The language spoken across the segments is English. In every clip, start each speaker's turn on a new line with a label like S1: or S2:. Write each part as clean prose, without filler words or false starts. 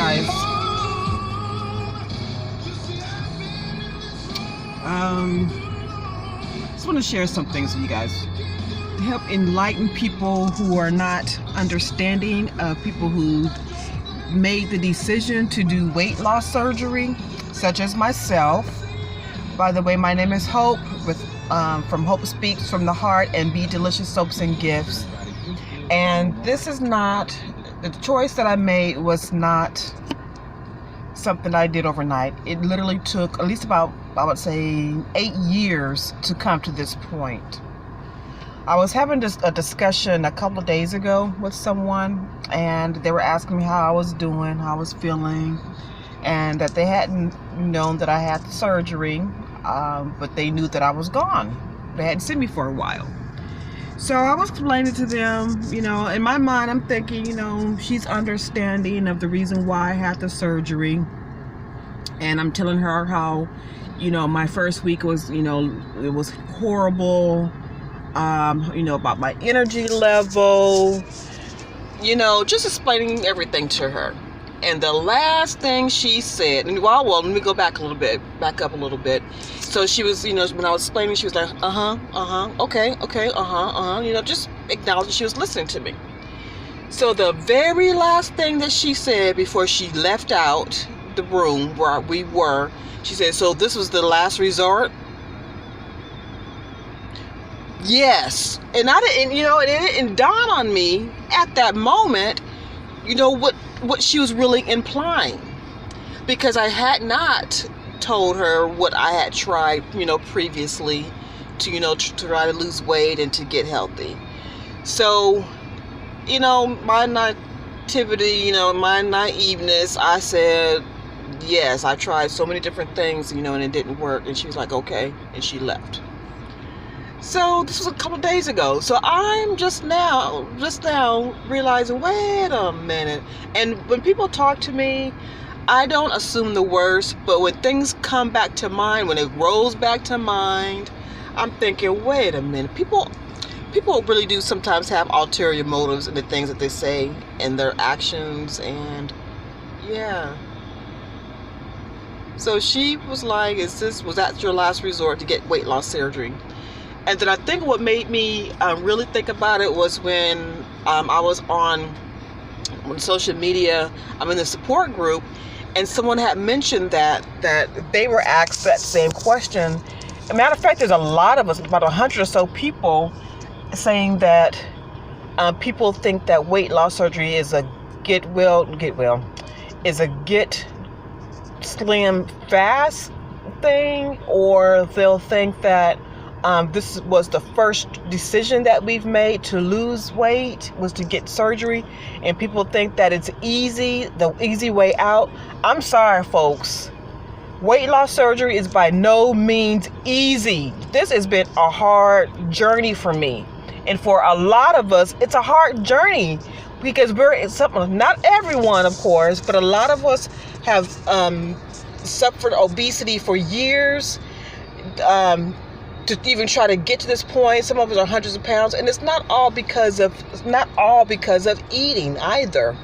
S1: guys. Just want to share some things with you guys to help enlighten people who are not understanding, people who made the decision to do weight loss surgery, such as myself. By the way, my name is Hope from Hope Speaks from the Heart and Be Delicious Soaps and Gifts. And this is not, the choice that I made was not something I did overnight. It literally took at least about, I would say, 8 years to come to this point. I was having a discussion a couple of days ago with someone, and they were asking me how I was doing, how I was feeling, and that they hadn't known that I had the surgery, but they knew that I was gone. They hadn't seen me for a while. So I was explaining to them, in my mind I'm thinking, she's understanding of the reason why I had the surgery. And I'm telling her how, my first week was, it was horrible, about my energy level, just explaining everything to her. And the last thing she said, and well, let me go back up a little bit. So she was, when I was explaining, she was like, okay, just acknowledging she was listening to me. So the very last thing that she said before she left out the room where we were, she said, so this was the last resort? Yes. And I didn't, it didn't dawn on me at that moment, what she was really implying, because I had not told her what I had tried, previously to try to lose weight and to get healthy. So, my naivety, my naiveness, I said, yes, I tried so many different things, and it didn't work. And she was like, okay, and she left. So this was a couple of days ago. So I'm just now realizing, wait a minute. And when people talk to me, I don't assume the worst, but when things come back to mind, when it rolls back to mind, I'm thinking, wait a minute. People really do sometimes have ulterior motives in the things that they say and their actions, and yeah. So she was like, was that your last resort to get weight loss surgery? And then I think what made me really think about it was when I was on social media. I'm in the support group, and someone had mentioned that they were asked that same question. As a matter of fact, there's a lot of us, about 100 or so people, saying that people think that weight loss surgery is a get slim fast thing, or they'll think that this was the first decision that we've made to lose weight, was to get surgery, and people think that it's easy, the easy way out. I'm sorry, folks. Weight loss surgery is by no means easy. This has been a hard journey for me. And for a lot of us, it's a hard journey because not everyone, of course, but a lot of us have suffered obesity for years. To even try to get to this point, some of us are hundreds of pounds, and it's not all because of eating either.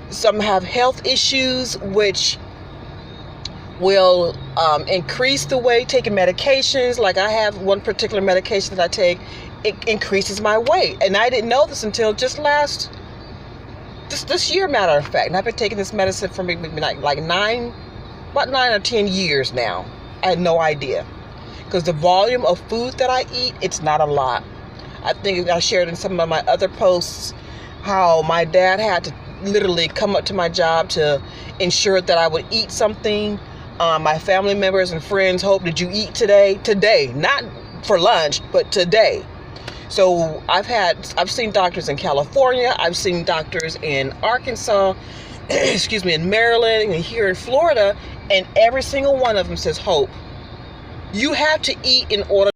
S1: Some have health issues which will increase the weight, taking medications. Like I have one particular medication that I take, it increases my weight, and I didn't know this until just this year, matter of fact. And I've been taking this medicine for maybe like 9 or 10 years now. I had no idea. Because the volume of food that I eat, it's not a lot. I think I shared in some of my other posts how my dad had to literally come up to my job to ensure that I would eat something. My family members and friends, Hope, did you eat today? Today, not for lunch, but today. So I've seen doctors in California. I've seen doctors in Arkansas, in Maryland, and here in Florida. And every single one of them says, Hope, you have to eat in order